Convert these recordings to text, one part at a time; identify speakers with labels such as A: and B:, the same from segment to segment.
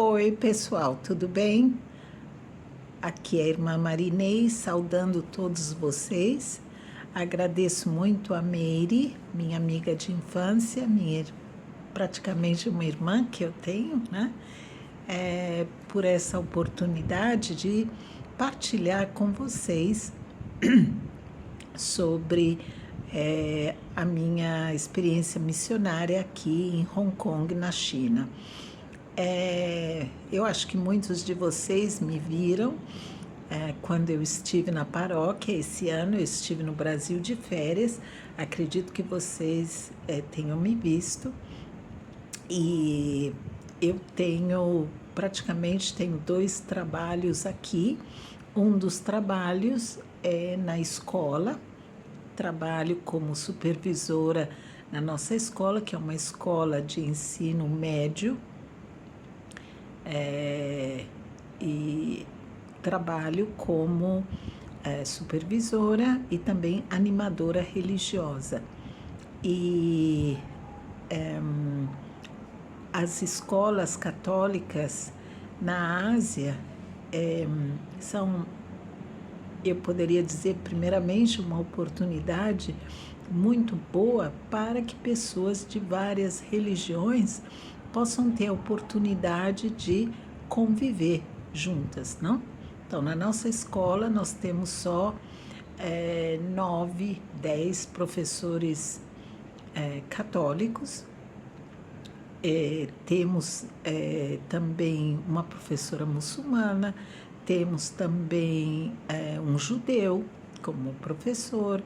A: Oi, pessoal, tudo bem? Aqui é a irmã Marinês, saudando todos vocês. Agradeço muito a Meire, minha amiga de infância, praticamente uma irmã que eu tenho, né? Por essa oportunidade de partilhar com vocês sobre a minha experiência missionária aqui em Hong Kong, na China. Eu acho que muitos de vocês me viram quando eu estive na paróquia. Esse ano eu estive no Brasil de férias. Acredito que vocês tenham me visto. E eu praticamente tenho 2 trabalhos aqui. Um dos trabalhos é na escola. Trabalho como supervisora na nossa escola, que é uma escola de ensino médio. E trabalho como supervisora e também animadora religiosa. E as escolas católicas na Ásia são, eu poderia dizer, primeiramente, uma oportunidade muito boa para que pessoas de várias religiões possam ter a oportunidade de conviver juntas, não? Então, na nossa escola, nós temos só 9, 10 professores católicos. Temos também uma professora muçulmana, temos também um judeu como professor.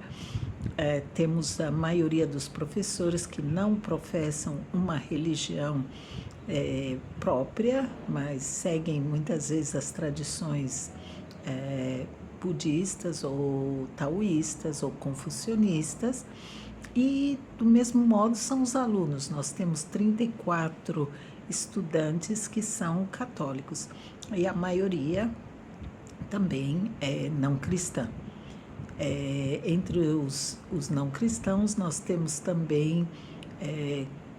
A: Temos a maioria dos professores que não professam uma religião própria, mas seguem muitas vezes as tradições budistas ou taoístas ou confucionistas. E do mesmo modo são os alunos. Nós temos 34 estudantes que são católicos e a maioria também é não cristã. Entre os não cristãos, nós temos também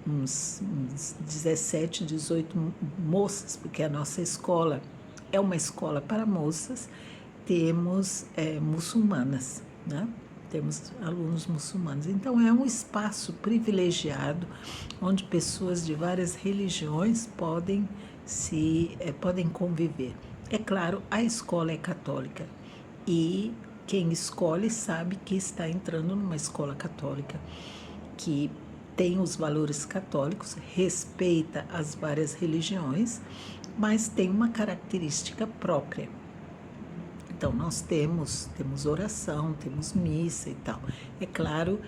A: uns 17, 18 moças, porque a nossa escola é uma escola para moças. Temos muçulmanas, né? Temos alunos muçulmanos. Então, é um espaço privilegiado onde pessoas de várias religiões podem conviver. É claro, a escola é católica e quem escolhe sabe que está entrando numa escola católica, que tem os valores católicos, respeita as várias religiões, mas tem uma característica própria. Então, nós temos oração, temos missa e tal. É claro,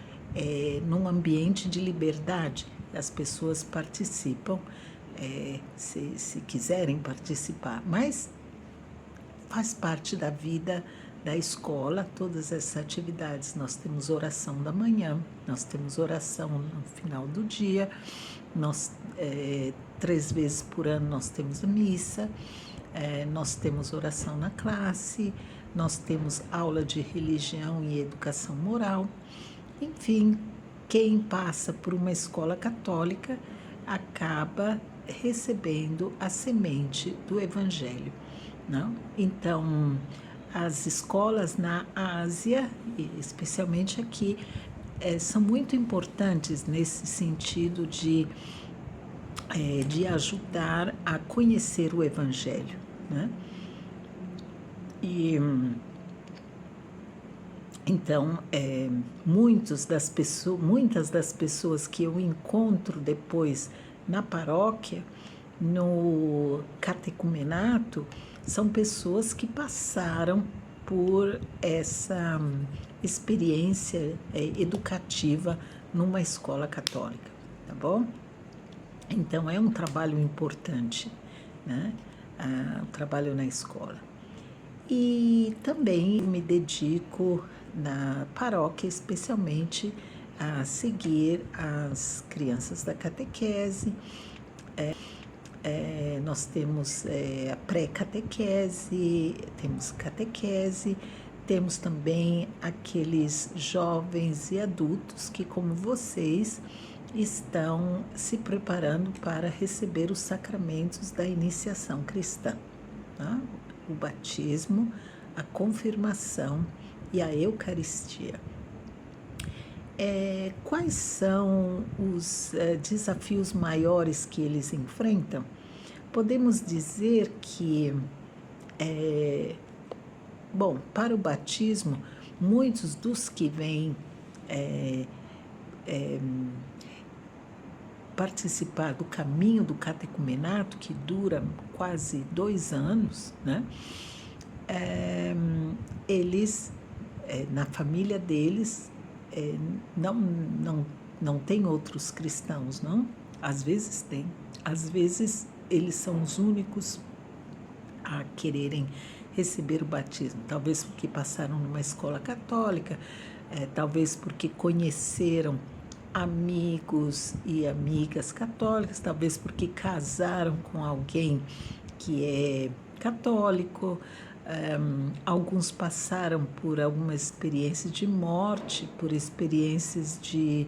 A: num ambiente de liberdade, as pessoas participam, se quiserem participar, mas faz parte da vida da escola, todas essas atividades. Nós temos oração da manhã, nós temos oração no final do dia, 3 vezes por ano nós temos a missa, nós temos oração na classe, nós temos aula de religião e educação moral. Enfim, quem passa por uma escola católica acaba recebendo a semente do Evangelho, não? Então, as escolas na Ásia, especialmente aqui, são muito importantes nesse sentido de ajudar a conhecer o Evangelho, né? E então, muitas das pessoas que eu encontro depois na paróquia, no catecumenato, são pessoas que passaram por essa experiência educativa numa escola católica, tá bom? Então, é um trabalho importante, né? O trabalho na escola. E também me dedico na paróquia, especialmente a seguir as crianças da catequese. Nós temos a pré-catequese, temos catequese, temos também aqueles jovens e adultos que, como vocês, estão se preparando para receber os sacramentos da iniciação cristã, tá? O batismo, a confirmação e a Eucaristia. Quais são os desafios maiores que eles enfrentam? Podemos dizer que, para o batismo, muitos dos que vêm participar do caminho do catecumenato, que dura quase 2 anos, né? Eles, na família deles, não tem outros cristãos, não? Às vezes tem, às vezes eles são os únicos a quererem receber o batismo, talvez porque passaram numa escola católica, talvez porque conheceram amigos e amigas católicas, talvez porque casaram com alguém que é católico. Alguns passaram por alguma experiência de morte, por experiências de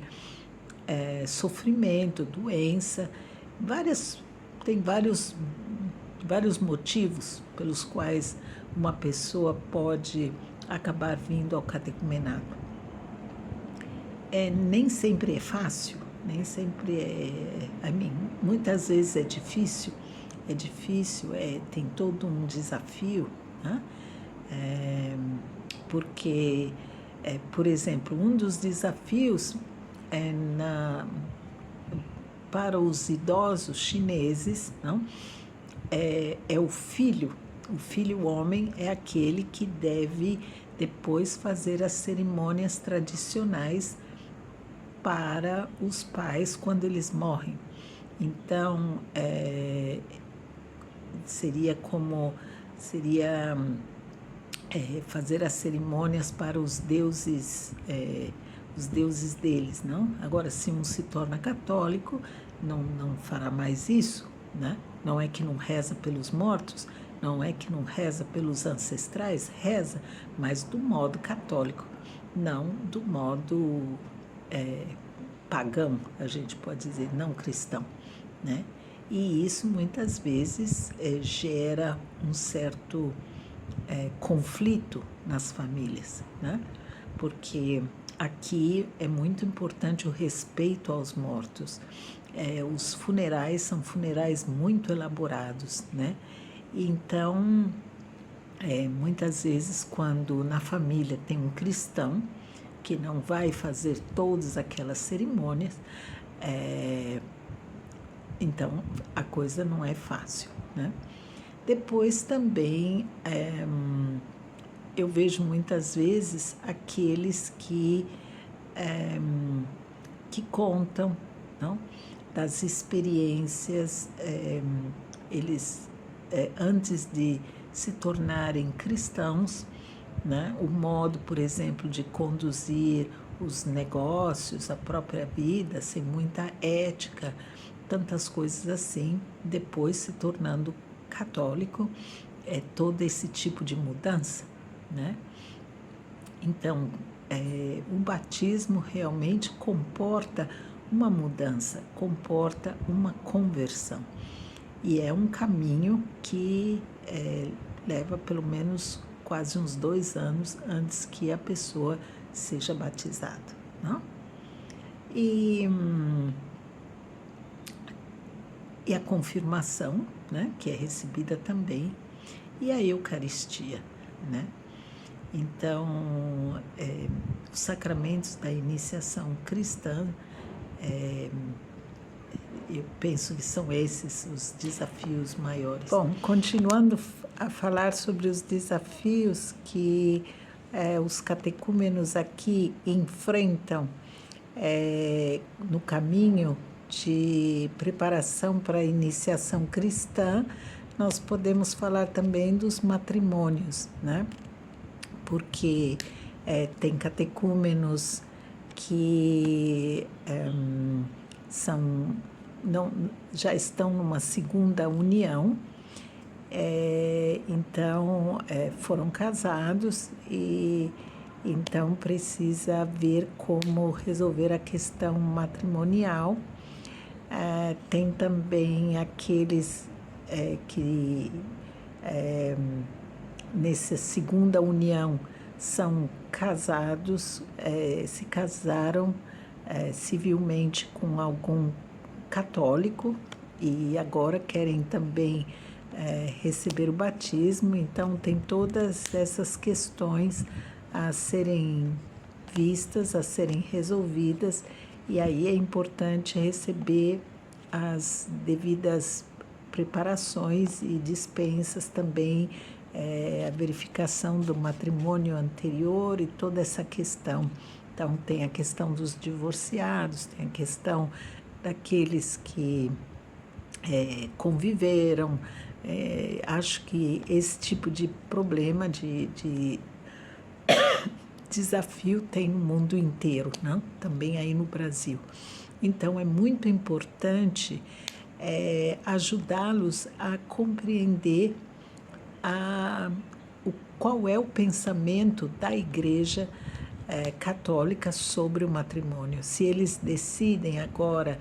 A: sofrimento, doença. Tem vários motivos pelos quais uma pessoa pode acabar vindo ao catecumenato. Nem sempre é fácil, nem sempre muitas vezes é difícil, tem todo um desafio, né? Porque, por exemplo, um dos desafios para os idosos chineses, não? É o filho. O filho homem é aquele que deve depois fazer as cerimônias tradicionais para os pais quando eles morrem. Então, seria fazer as cerimônias para os deuses deles, não? Agora, se um se torna católico, não fará mais isso, né? Não é que não reza pelos mortos, não é que não reza pelos ancestrais, reza, mas do modo católico, não do modo pagão, a gente pode dizer, não cristão, né? E isso muitas vezes gera um certo conflito nas famílias, né? Porque aqui é muito importante o respeito aos mortos. Os funerais são funerais muito elaborados, né? Então, muitas vezes, quando na família tem um cristão que não vai fazer todas aquelas cerimônias, então a coisa não é fácil, né? Depois também eu vejo muitas vezes aqueles que contam, não? Das experiências, eles antes de se tornarem cristãos, né? O modo, por exemplo, de conduzir os negócios, a própria vida, sem muita ética, tantas coisas assim, depois se tornando católico, todo esse tipo de mudança, né? Então, o batismo realmente comporta uma mudança, comporta uma conversão. E é um caminho que leva pelo menos quase uns 2 anos antes que a pessoa seja batizada, não? E a confirmação, né, que é recebida também, e a Eucaristia, né? Então, os sacramentos da iniciação cristã, eu penso que são esses os desafios maiores. Bom, continuando a falar sobre os desafios que os catecúmenos aqui enfrentam no caminho de preparação para a iniciação cristã, nós podemos falar também dos matrimônios, né? Porque tem catecúmenos que já estão numa segunda união, então foram casados e Então precisa ver como resolver a questão matrimonial. Tem também aqueles que nessa segunda união são casados, se casaram civilmente com algum católico e agora querem também receber o batismo. Então tem todas essas questões a serem vistas, a serem resolvidas, e aí é importante receber as devidas preparações e dispensas também, a verificação do matrimônio anterior e toda essa questão. Então tem a questão dos divorciados, tem a questão daqueles que conviveram. Acho que esse tipo de problema, de desafio tem no mundo inteiro, não? Também aí no Brasil. Então é muito importante ajudá-los a compreender qual é o pensamento da Igreja católica sobre o matrimônio. Se eles decidem agora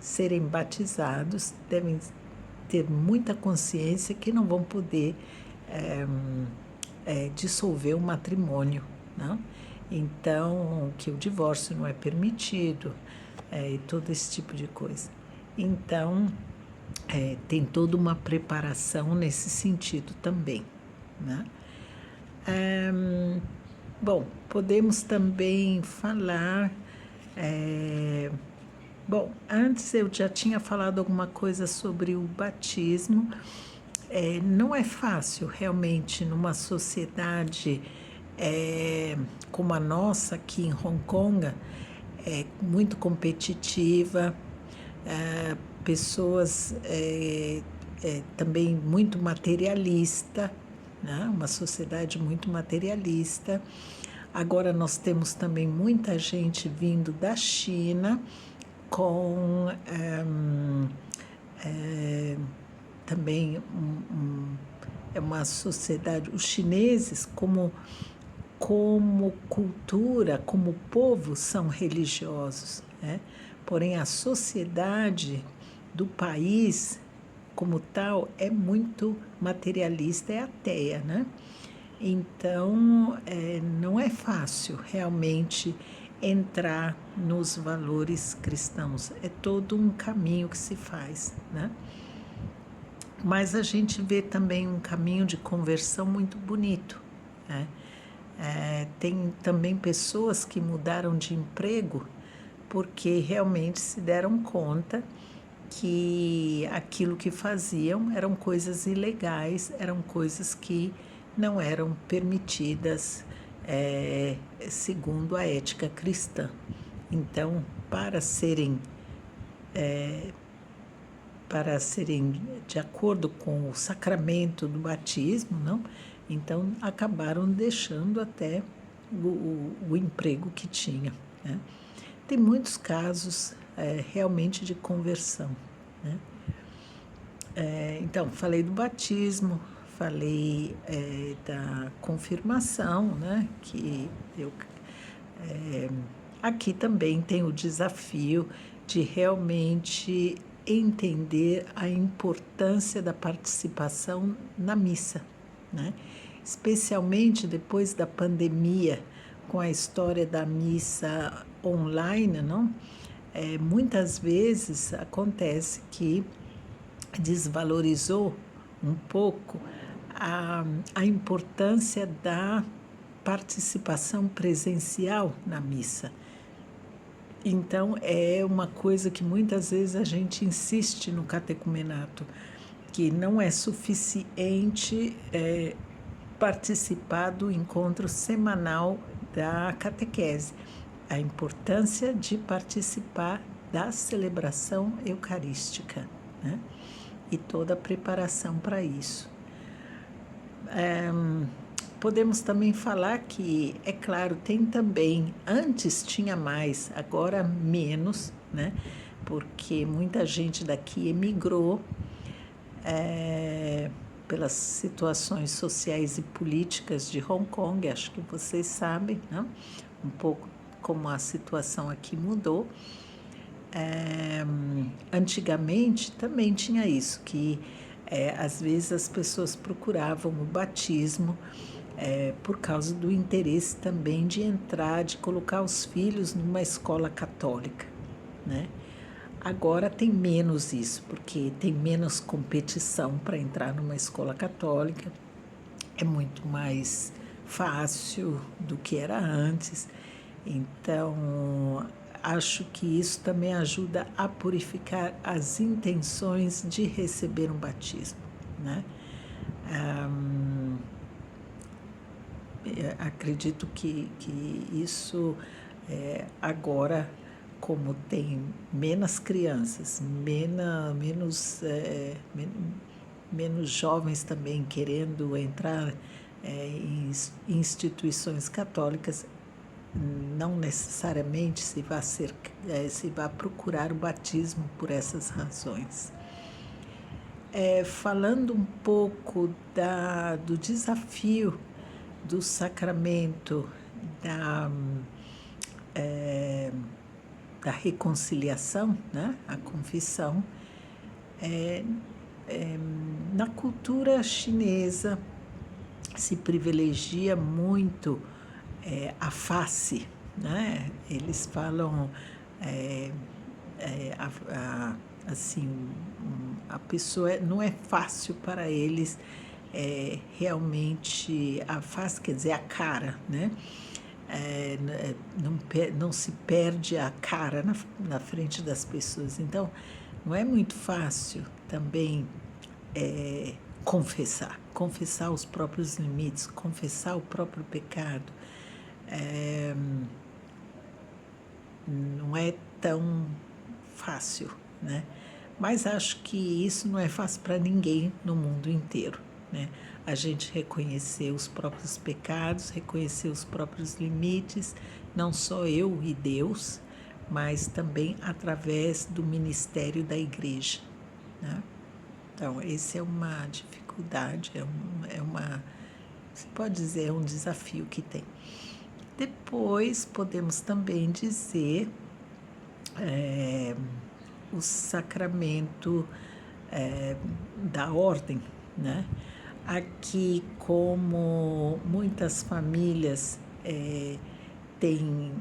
A: serem batizados, devem ter muita consciência que não vão poder dissolver o matrimônio, não? Então, que o divórcio não é permitido, e todo esse tipo de coisa. Então, tem toda uma preparação nesse sentido também, né? Bom, podemos também falar. Bom, antes eu já tinha falado alguma coisa sobre o batismo. Não é fácil realmente numa sociedade como a nossa aqui em Hong Kong, muito competitiva, pessoas também muito materialista, né? Uma sociedade muito materialista. Agora nós temos também muita gente vindo da China com também é uma sociedade, os chineses como cultura, como povo, são religiosos, né? Porém a sociedade do país como tal é muito materialista, é ateia, né? Então não é fácil realmente entrar nos valores cristãos, é todo um caminho que se faz, né? Mas a gente vê também um caminho de conversão muito bonito, né? Tem também pessoas que mudaram de emprego porque realmente se deram conta que aquilo que faziam eram coisas ilegais, eram coisas que não eram permitidas segundo a ética cristã. Então, para serem de acordo com o sacramento do batismo, não? Então acabaram deixando até o emprego que tinha, né? Tem muitos casos realmente de conversão, né? Então, falei do batismo, falei da confirmação, né? Que aqui também tem o desafio de realmente entender a importância da participação na missa, né? Especialmente depois da pandemia, com a história da missa online, não? Muitas vezes acontece que desvalorizou um pouco a importância da participação presencial na missa. Então, é uma coisa que muitas vezes a gente insiste no catecumenato, que não é suficiente participar do encontro semanal da catequese. A importância de participar da celebração eucarística, né? E toda a preparação para isso. Podemos também falar que, é claro, tem também, antes tinha mais, agora menos, né? Porque muita gente daqui emigrou pelas situações sociais e políticas de Hong Kong, acho que vocês sabem, né? Um pouco como a situação aqui mudou. Antigamente também tinha isso, que às vezes as pessoas procuravam o batismo por causa do interesse também de entrar, de colocar os filhos numa escola católica, né? Agora tem menos isso, porque tem menos competição para entrar numa escola católica, é muito mais fácil do que era antes. Então, acho que isso também ajuda a purificar as intenções de receber um batismo, né? Acredito que isso agora, como tem menos crianças, menos jovens também querendo entrar em instituições católicas, não necessariamente se vai procurar o batismo por essas razões. Falando um pouco do desafio do sacramento da reconciliação, né? A confissão, na cultura chinesa se privilegia muito a face, né? Eles falam assim, a pessoa não é fácil para eles realmente a face, quer dizer, a cara, né? Não se perde a cara na frente das pessoas. Então, não é muito fácil também confessar os próprios limites, confessar o próprio pecado. Não é tão fácil, né? Mas acho que isso não é fácil para ninguém no mundo inteiro, né? A gente reconhecer os próprios pecados, reconhecer os próprios limites, não só eu e Deus, mas também através do ministério da igreja, né? Então, esse é uma dificuldade, você pode dizer, é um desafio que tem. Depois, podemos também dizer o sacramento da ordem, né? Aqui, como muitas famílias têm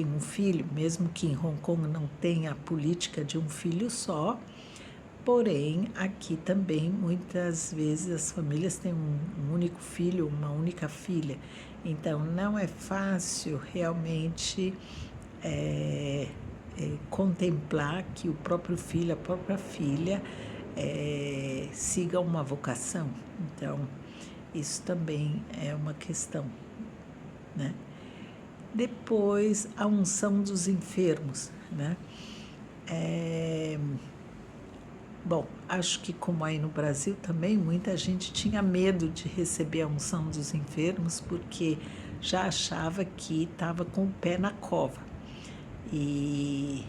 A: um filho, mesmo que em Hong Kong não tenha a política de um filho só, porém, aqui também, muitas vezes, as famílias têm um único filho, uma única filha. Então, não é fácil realmente contemplar que o próprio filho, a própria filha, siga uma vocação. Então, isso também é uma questão, né? Depois, a unção dos enfermos, né? Bom, acho que como aí no Brasil também, muita gente tinha medo de receber a unção dos enfermos porque já achava que estava com o pé na cova. E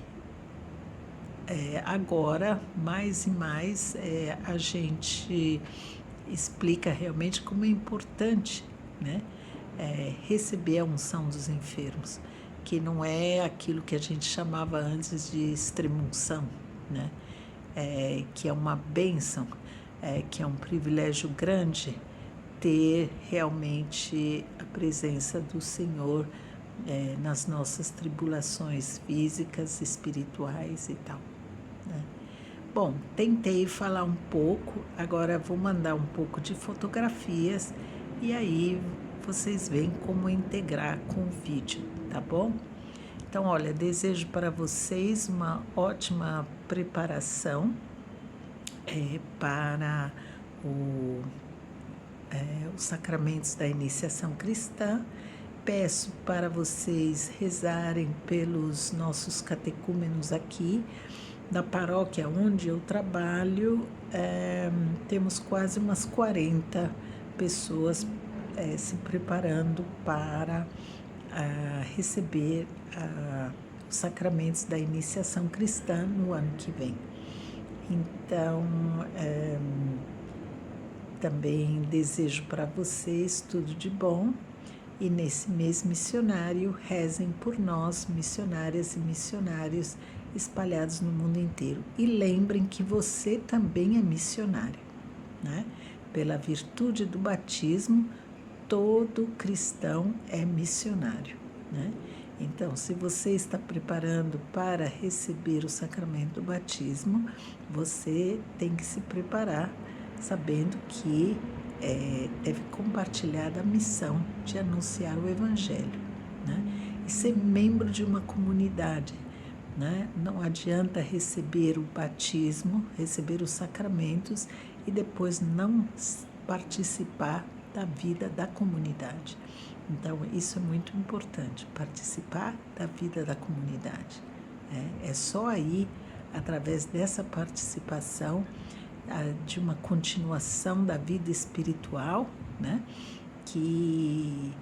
A: agora, mais e mais, a gente explica realmente como é importante, né? Receber a unção dos enfermos, que não é aquilo que a gente chamava antes de extrema-unção, né? Que é uma bênção, que é um privilégio grande ter realmente a presença do Senhor nas nossas tribulações físicas, espirituais e tal, né? Bom, tentei falar um pouco, agora vou mandar um pouco de fotografias e aí vocês veem como integrar com o vídeo, tá bom? Então, olha, desejo para vocês uma ótima preparação para os sacramentos da iniciação cristã. Peço para vocês rezarem pelos nossos catecúmenos aqui na paróquia onde eu trabalho. Temos quase umas 40 pessoas se preparando para receber os sacramentos da iniciação cristã no ano que vem. Então, também desejo para vocês tudo de bom. E nesse mês missionário, rezem por nós, missionárias e missionários espalhados no mundo inteiro. E lembrem que você também é missionário, né? Pela virtude do batismo, todo cristão é missionário, né? Então, se você está preparando para receber o sacramento do batismo, você tem que se preparar sabendo que deve compartilhar da missão de anunciar o Evangelho, né? E ser membro de uma comunidade, né? Não adianta receber o batismo, receber os sacramentos e depois não participar da vida da comunidade. Então, isso é muito importante, participar da vida da comunidade. É só aí, através dessa participação, de uma continuação da vida espiritual, né? Que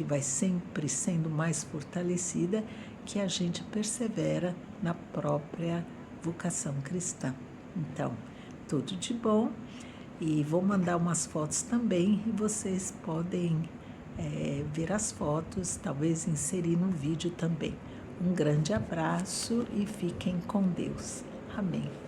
A: vai sempre sendo mais fortalecida, que a gente persevera na própria vocação cristã. Então, tudo de bom. E vou mandar umas fotos também e vocês podem ver as fotos, talvez inserir no vídeo também. Um grande abraço e fiquem com Deus. Amém.